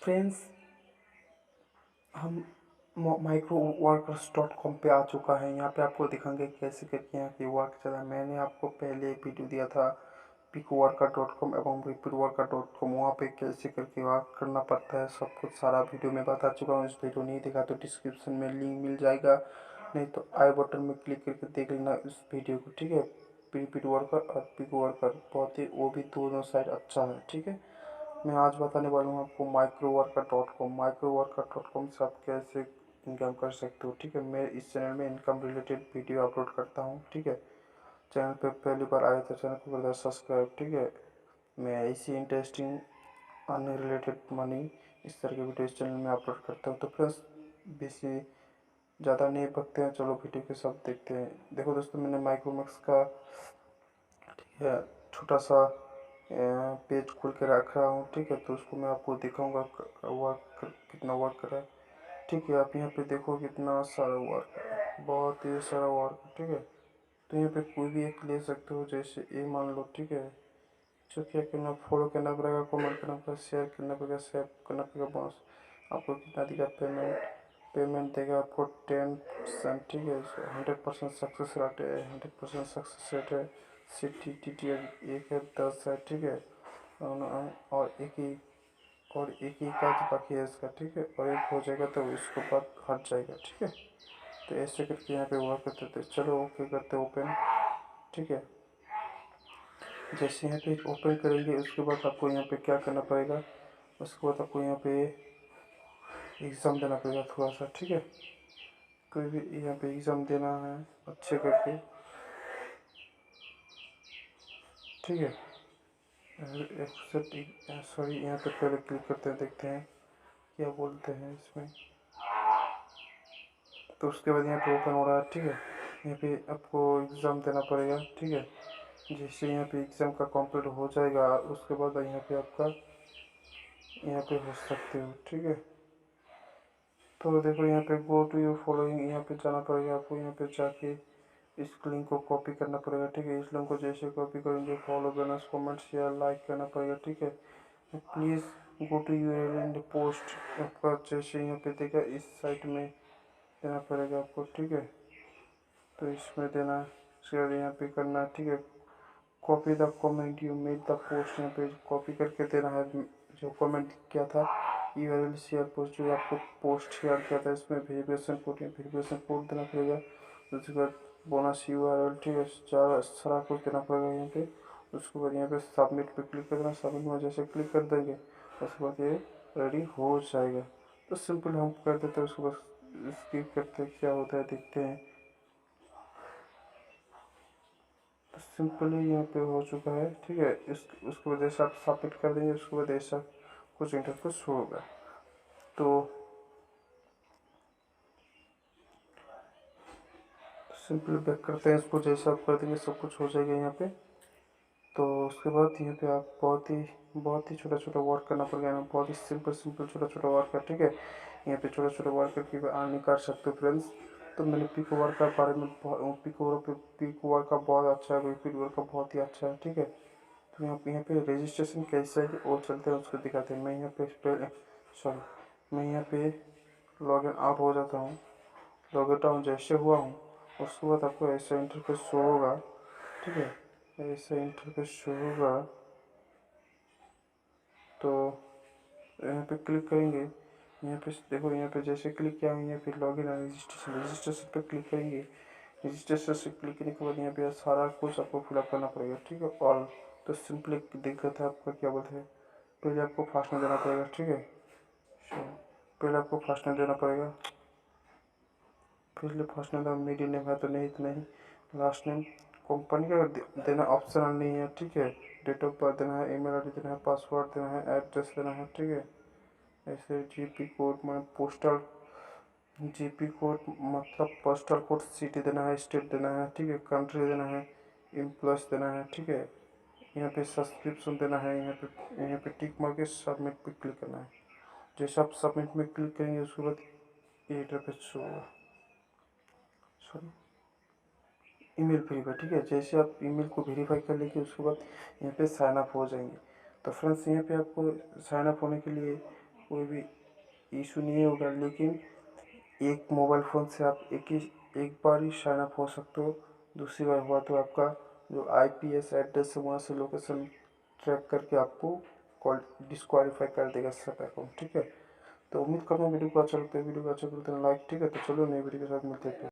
Friends, हम microworkers.com पे आ चुका है। यहाँ पे आपको दिखाएंगे कैसे करके यहाँ की वर्क चला। मैंने आपको पहले वीडियो दिया था upworker.com एवं repidworker.com, वहाँ पे कैसे करके वर्क करना पड़ता है सब कुछ सारा वीडियो में बता चुका हूँ। इस वीडियो नहीं देखा तो डिस्क्रिप्शन में लिंक मिल जाएगा, नहीं तो आई बटन में क्लिक करके देख लेना इस वीडियो को, ठीक है। repidworker और upworker बहुत ही, वो भी दोनों साइड अच्छा है, ठीक है। मैं आज बताने वाला हूँ आपको माइक्रोवर्कर.com से आप कैसे इनकम कर सकते हो, ठीक है। मैं इस चैनल में इनकम रिलेटेड वीडियो अपलोड करता हूँ, ठीक है। चैनल पे पहली बार आए तो चैनल को कर दो सब्सक्राइब, ठीक है। मैं ऐसी इंटरेस्टिंग अर्निंग रिलेटेड मनी इस तरह के वीडियो इस चैनल में अपलोड करता हूँ। तो फ्रेंड्स, बेसी ज़्यादा नहीं भगते हैं, चलो वीडियो के सब देखते हैं। देखो दोस्तों, मैंने माइक्रोमैक्स का, ठीक है, छोटा सा पेज खोल के रख रहा हूँ, ठीक है। तो उसको मैं आपको दिखाऊंगा वर्क कितना वर्क कर रहा है, ठीक है। आप यहाँ पे देखो कितना सारा वर्क है, बहुत ही सारा वर्क, ठीक है। तो यहाँ पे कोई भी एक ले सकते हो, जैसे ये मान लो, ठीक है। जो क्या करना, फॉलो करना पड़ेगा, कमेंट करना पड़ेगा, शेयर करना पड़ेगा, सेव करना पड़ेगा। बॉस आपको कितना देगा पेमेंट देगा आपको 10%, ठीक है। 100% सक्सेस रेट है, 100% सक्सेस रेट है। CTTT एक है 10 है, ठीक है। और एक ही काज बाकी है इसका, ठीक है। और एक हो जाएगा तो इसको बाद हट जाएगा, ठीक है। तो ऐसे करके यहाँ पे वर्क करते थे। चलो ओके करते ओपन, ठीक है। जैसे यहाँ पे ओपन करेंगे उसके बाद आपको यहाँ पे क्या करना पड़ेगा, उसके बाद आपको यहाँ पे एग्ज़ाम देना पड़ेगा थोड़ा सा, ठीक है। कोई भी यहाँ पे एग्ज़ाम देना है अच्छे करके, ठीक है। सॉरी, यहाँ पे पहले क्लिक करते हैं, देखते हैं क्या बोलते हैं इसमें। तो उसके बाद यहाँ पे ओपन हो रहा है, ठीक है। यहाँ पे आपको एग्ज़ाम देना पड़ेगा, ठीक है। जैसे यहाँ पे एग्ज़ाम का कंप्लीट हो जाएगा उसके बाद यहाँ पे आपका यहाँ पे हो सकते हो, ठीक है। तो देखो यहाँ पे गो टू योर फॉलोइंग, यहाँ पे जाना पड़ेगा आपको। यहाँ पे जाके इस लिंक को कॉपी करना पड़ेगा, ठीक है। इस लिंक को जैसे कॉपी करेंगे, फॉलो करना, कमेंट शेयर लाइक करना पड़ेगा, ठीक है। Please go to URL in the post, आपका जैसे यहाँ पे देगा इस साइट में देना पड़ेगा आपको, ठीक है। तो इसमें देना, उसके बाद यहाँ पे करना, ठीक है। Copy the comment you made the post, यहाँ पे कॉपी करके देना है जो कमेंट किया था। यूआरएल शेयर पोस्ट, जो आपको पोस्ट शेयर किया था, इसमें वेरिफिकेशन कोड देना पड़ेगा। उसके बाद बोनस यूआरएल, ठीक है, सारा कुछ देना पड़ेगा यहाँ पे। उसके बाद यहाँ पे सबमिट पे क्लिक कर देना। सबमिट में जैसे क्लिक कर देंगे उसके बाद ये रेडी हो जाएगा। तो सिंपल हम कर देते हैं, उसके बाद स्किप करते क्या होता है देखते हैं। तो सिंपली यहाँ पे हो चुका है, ठीक है। उसके बाद जैसे आप सबमिट कर देंगे उसके बाद ऐसा कुछ इंटरफेस होगा। तो सिंपली बैक करते हैं इसको, जैसे आप कर देंगे सब कुछ हो जाएगा यहाँ पे। तो उसके बाद यहाँ पे आप बहुत ही छोटा छोटा वर्क करना पड़ेगा, बहुत ही सिंपल छोटा छोटा वर्क है, ठीक है। यहाँ पे छोटा छोटा वर्क करके अर्निंग कर सकते हो फ्रेंड्स। तो मैंने पिक वर्क का बारे में पिक वर्क का बहुत अच्छा है, रिपीट वर्क का बहुत ही अच्छा है, ठीक है। तो यहाँ पे रजिस्ट्रेशन कैसे है वो चलते हैं, उसको दिखाते हैं। मैं यहाँ पे मैं यहाँ पे लॉग इन आउट हो जाता हूँ। लॉग आउट जैसे हुआ हूँ उसके बाद आपको ऐसा इंटरफेस शो होगा, ठीक है। ऐसा इंटरफेस शो होगा तो यहाँ पे क्लिक करेंगे। यहाँ पे देखो, यहाँ पे जैसे क्लिक किया यहाँ पे लॉगिन है, रजिस्ट्रेशन पे क्लिक करेंगे। रजिस्ट्रेशन से क्लिक करने के बाद यहाँ पे सारा कुछ आपको फिलअप करना पड़ेगा, ठीक है। ऑल तो सिंपली देख रहा था आपका क्या बोलते हैं, पहले आपको फर्स्ट नेम देना पड़ेगा, ठीक है। पहले आपको फर्स्ट नेम देना पड़ेगा, पहले फर्स्ट नेम, मिडिल नेम है तो नहीं तो नहीं, लास्ट नेम कंपनी का देना ऑप्शनल नहीं है, ठीक है। डेट ऑफ बर्थ देना है, ईमेल आईडी देना है, पासवर्ड देना है, एड्रेस देना है, ठीक है। ऐसे जीपी कोड मतलब पोस्टल कोड, सिटी देना है, स्टेट देना है, ठीक है। कंट्री देना है, एम्प्लॉयज देना है, ठीक है। यहाँ पे सब्सक्रिप्शन देना है, यहाँ पे टिक मार के सबमिट पे क्लिक करना है। जैसे आप सबमिट में क्लिक करेंगे उसके बाद ये इंटरफेस शो होगा, सॉरी ईमेल वेरीफाई, ठीक है। जैसे आप ईमेल को वेरीफाई कर लेंगे उसके बाद यहाँ पे साइन अप हो जाएंगे। तो फ्रेंड्स, यहाँ पे आपको साइन अप होने के लिए कोई भी इशू नहीं होगा। लेकिन एक मोबाइल फ़ोन से आप एक बार ही साइन अप हो सकते हो। दूसरी बार हुआ तो आपका जो आईपीएस एड्रेस है वहाँ से लोकेशन ट्रैक करके आपको कॉल डिस्क्वालीफाई कर देगा सब अकाउंट, ठीक है। तो उम्मीद करता हूँ वीडियो को अच्छा लगता है। वीडियो को अच्छा लगता है लाइक, ठीक है। तो चलो नई वीडियो के साथ मिलते हैं।